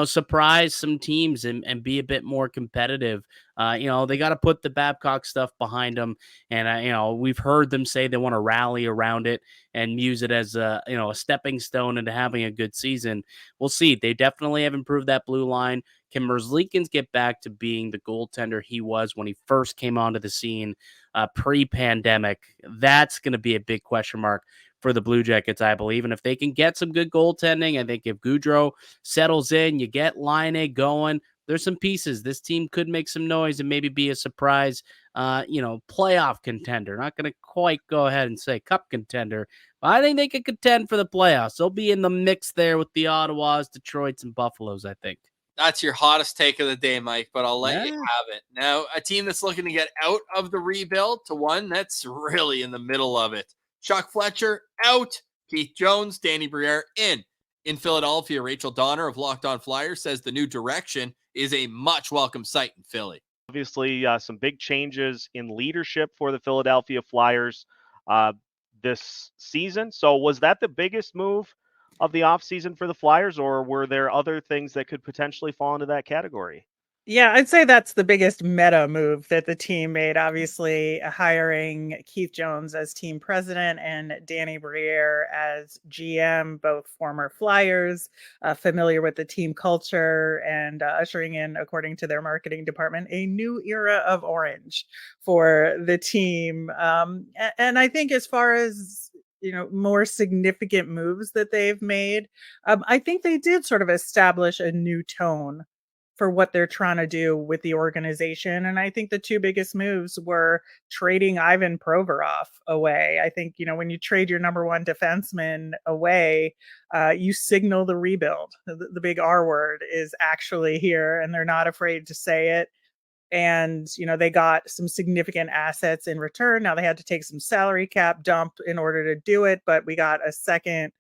surprise some teams and be a bit more competitive. They got to put the Babcock stuff behind them. And, we've heard them say they want to rally around it and use it as a stepping stone into having a good season. We'll see. They definitely have improved that blue line. Can Merzlikins get back to being the goaltender he was when he first came onto the scene pre-pandemic? That's going to be a big question mark for the Blue Jackets, I believe. And if they can get some good goaltending, I think if Gaudreau settles in, you get Laine going, there's some pieces. This team could make some noise and maybe be a surprise, playoff contender. Not going to quite go ahead and say cup contender, but I think they could contend for the playoffs. They'll be in the mix there with the Ottawas, Detroits, and Buffaloes, I think. That's your hottest take of the day, Mike, but I'll let you have it. Now, a team that's looking to get out of the rebuild to one that's really in the middle of it. Chuck Fletcher out. Keith Jones, Danny Briere in. In Philadelphia, Rachel Donner of Locked On Flyers says the new direction is a much welcome sight in Philly. Obviously, some big changes in leadership for the Philadelphia Flyers this season. So was that the biggest move of the offseason for the Flyers, or were there other things that could potentially fall into that category? Yeah, I'd say that's the biggest meta move that the team made. Obviously, hiring Keith Jones as team president and Danny Briere as GM, both former Flyers, familiar with the team culture, and ushering in, according to their marketing department, a new era of orange for the team. And I think as far as more significant moves that they've made, I think they did sort of establish a new tone for what they're trying to do with the organization. And I think the two biggest moves were trading Ivan Provorov away. I think, when you trade your number one defenseman away, you signal the rebuild. The big R word is actually here, and they're not afraid to say it. And, they got some significant assets in return. Now they had to take some salary cap dump in order to do it, but we got a second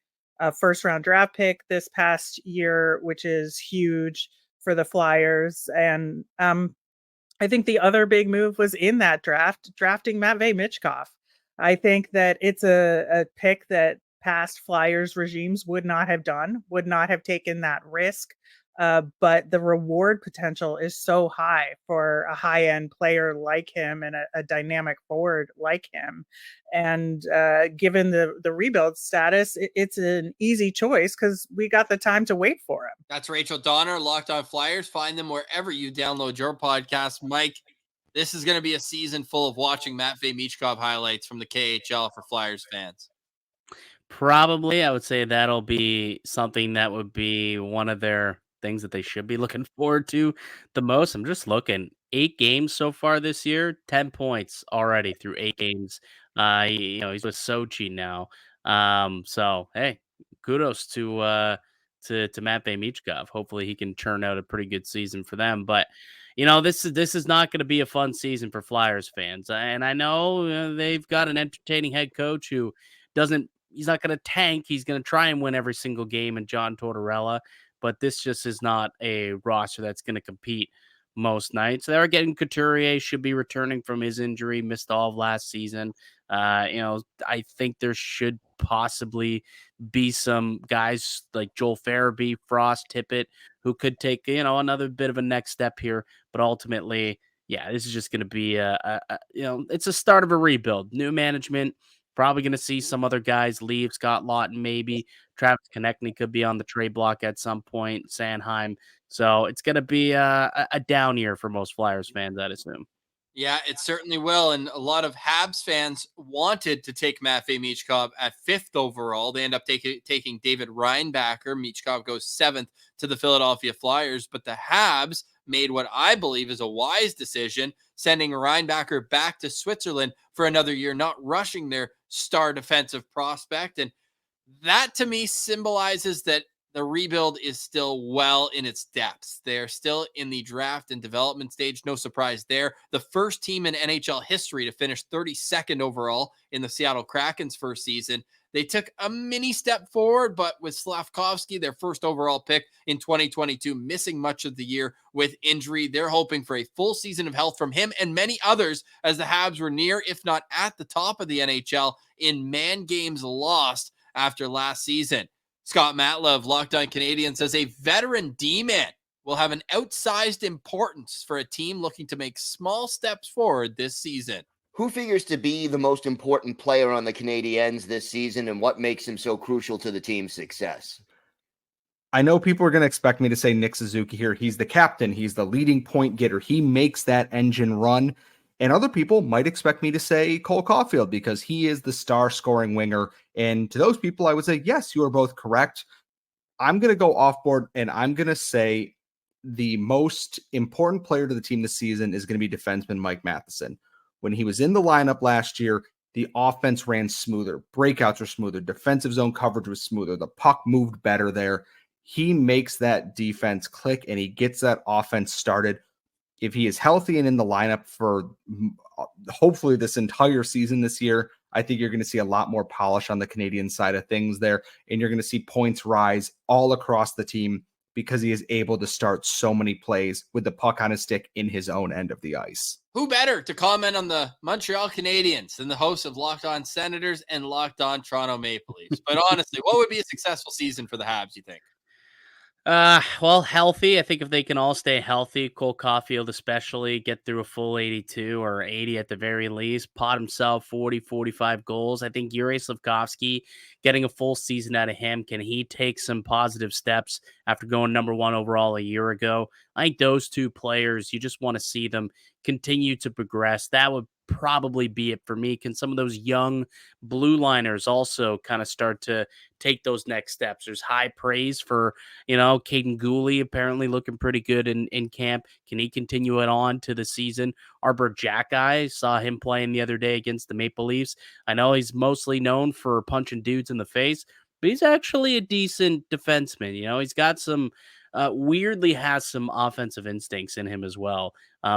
first round draft pick this past year, which is huge for the Flyers. And I think the other big move was in that draft, drafting Matvei Michkov. I think that it's a pick that past Flyers regimes would not have done, would not have taken that risk. But the reward potential is so high for a high-end player like him and a dynamic forward like him. And given the rebuild status, it's an easy choice because we got the time to wait for him. That's Rachel Donner, Locked On Flyers. Find them wherever you download your podcast. Mike, this is going to be a season full of watching Matvei Michkov highlights from the KHL for Flyers fans. Probably, I would say that'll be something that would be one of their things that they should be looking forward to the most. I'm just looking, 8 games so far this year, 10 points already through 8 games. He's with Sochi now. So hey, kudos to Matvei Michkov. Hopefully he can turn out a pretty good season for them. But this is not going to be a fun season for Flyers fans. And I know they've got an entertaining head coach who he's not going to tank. He's going to try and win every single game in John Tortorella. But this just is not a roster that's going to compete most nights. They're getting Couturier, should be returning from his injury, missed all of last season. I think there should possibly be some guys like Joel Farabee, Frost, Tippett, who could take, another bit of a next step here. But ultimately, yeah, this is just going to be it's a start of a rebuild. New management. Probably going to see some other guys leave. Scott Lawton, maybe. Travis Konechny could be on the trade block at some point. Sanheim. So it's going to be a down year for most Flyers fans, I'd assume. Yeah, it certainly will. And a lot of Habs fans wanted to take Matvei Michkov at 5th overall. They end up taking David Reinbacher. Michkov goes 7th to the Philadelphia Flyers. But the Habs made what I believe is a wise decision, sending Reinbacher back to Switzerland for another year, not rushing their star defensive prospect. And that to me symbolizes that the rebuild is still well in its depths. They're still in the draft and development stage. No surprise there. The first team in NHL history to finish 32nd overall in the Seattle Kraken's first season. They took a mini step forward, but with Slavkovsky, their first overall pick in 2022, missing much of the year with injury, they're hoping for a full season of health from him and many others, as the Habs were near, if not at the top of the NHL in man games lost after last season. Scott Matla of Locked On Canadiens says a veteran D-man will have an outsized importance for a team looking to make small steps forward this season. Who figures to be the most important player on the Canadiens this season, and what makes him so crucial to the team's success? I know people are going to expect me to say Nick Suzuki here. He's the captain. He's the leading point getter. He makes that engine run. And other people might expect me to say Cole Caulfield because he is the star scoring winger. And to those people, I would say, yes, you are both correct. I'm going to go off board and I'm going to say the most important player to the team this season is going to be defenseman Mike Matheson. When he was in the lineup last year, the offense ran smoother. Breakouts were smoother. Defensive zone coverage was smoother. The puck moved better there. He makes that defense click and he gets that offense started. If he is healthy and in the lineup for hopefully this entire season this year, I think you're going to see a lot more polish on the Canadian side of things there. And you're going to see points rise all across the team because he is able to start so many plays with the puck on his stick in his own end of the ice. Who better to comment on the Montreal Canadiens than the hosts of Locked On Senators and Locked On Toronto Maple Leafs? But honestly, what would be a successful season for the Habs, you think? Well, healthy. I think if they can all stay healthy, Cole Caulfield especially, get through a full 82 or 80 at the very least, pot himself 40, 45 goals. I think Yuri Slavkovsky, getting a full season out of him, can he take some positive steps after going number 1 overall a year ago? I think those two players, you just want to see them continue to progress. That would probably be it for me. Can some of those young blue liners also kind of start to take those next steps? There's high praise for, Caden Gooley apparently looking pretty good in camp. Can he continue it on to the season? Arbor Jackeye, saw him playing the other day against the Maple Leafs. I know he's mostly known for punching dudes in the face, but he's actually a decent defenseman. He's got some weirdly has some offensive instincts in him as well,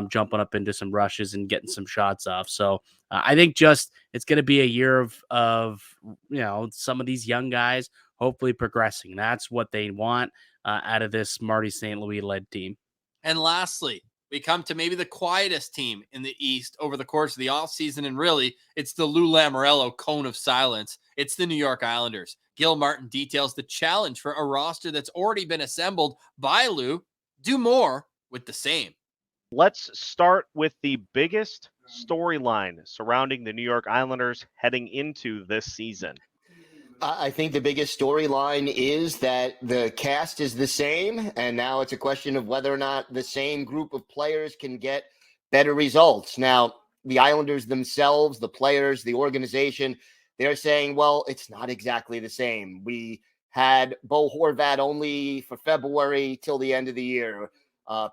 jumping up into some rushes and getting some shots off. So I think it's going to be a year of some of these young guys hopefully progressing. That's what they want out of this Marty St. Louis led team. And lastly, we come to maybe the quietest team in the East over the course of the offseason, and really, it's the Lou Lamoriello cone of silence. It's the New York Islanders. Gil Martin details the challenge for a roster that's already been assembled by Lou. Do more with the same. Let's start with the biggest storyline surrounding the New York Islanders heading into this season. I think the biggest storyline is that the cast is the same, and now it's a question of whether or not the same group of players can get better results. Now, the Islanders themselves, the players, the organization, they're saying, well, it's not exactly the same. We had Bo Horvat only for February till the end of the year.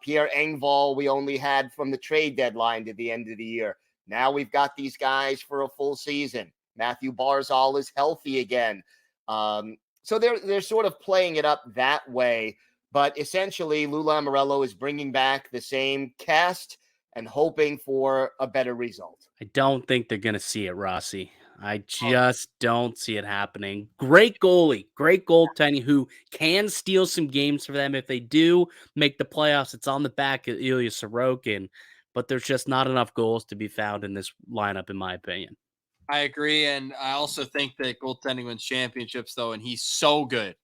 Pierre Engvall, we only had from the trade deadline to the end of the year. Now we've got these guys for a full season. Matthew Barzal is healthy again. So they're sort of playing it up that way. But essentially, Lou Lamoriello is bringing back the same cast and hoping for a better result. I don't think they're going to see it, Rossi. I just don't see it happening. Great goalie, great goaltending who can steal some games for them. If they do make the playoffs, it's on the back of Ilya Sorokin, but there's just not enough goals to be found in this lineup, in my opinion. I agree, and I also think that goaltending wins championships, though, and he's so good,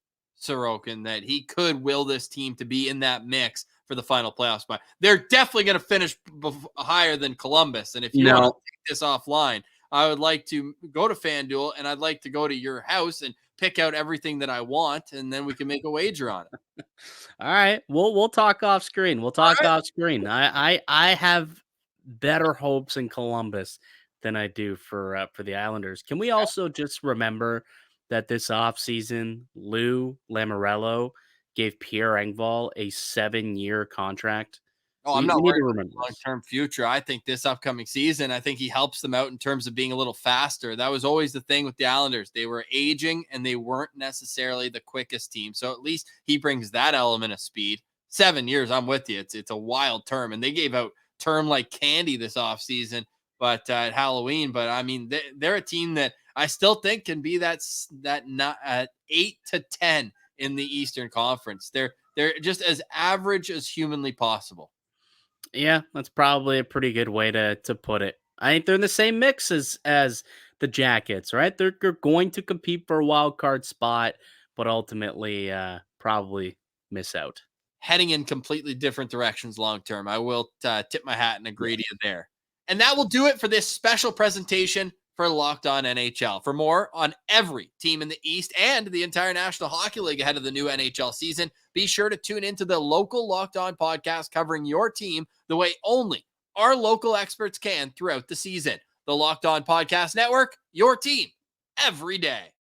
Sorokin, that he could will this team to be in that mix for the final playoff spot. They're definitely going to finish higher than Columbus, and if you want to take this offline, I would like to go to FanDuel, and I'd like to go to your house and pick out everything that I want, and then we can make a wager on it. All right, we'll talk off screen. We'll talk off screen. I have better hopes in Columbus than I do for the Islanders. Can we also just remember that this offseason, Lou Lamoriello gave Pierre Engvall a 7-year contract? Oh, I'm We not need worried to about remember the this. long-term future. I think this upcoming season, I think he helps them out in terms of being a little faster. That was always the thing with the Islanders. They were aging and they weren't necessarily the quickest team. So at least he brings that element of speed. 7 years, I'm with you. It's a wild term. And they gave out term like candy this offseason, but at Halloween. But I mean, they're a team that I still think can be that not at 8 to 10 in the Eastern Conference. They're just as average as humanly possible. Yeah, that's probably a pretty good way to put it. I think they're in the same mix as the Jackets, right? They're going to compete for a wild card spot, but ultimately probably miss out. Heading in completely different directions long term. I will tip my hat and agree to you there. And that will do it for this special presentation for Locked On NHL. For more on every team in the East and the entire National Hockey League ahead of the new NHL season, be sure to tune into the local Locked On podcast covering your team the way only our local experts can throughout the season. The Locked On Podcast Network, your team every day.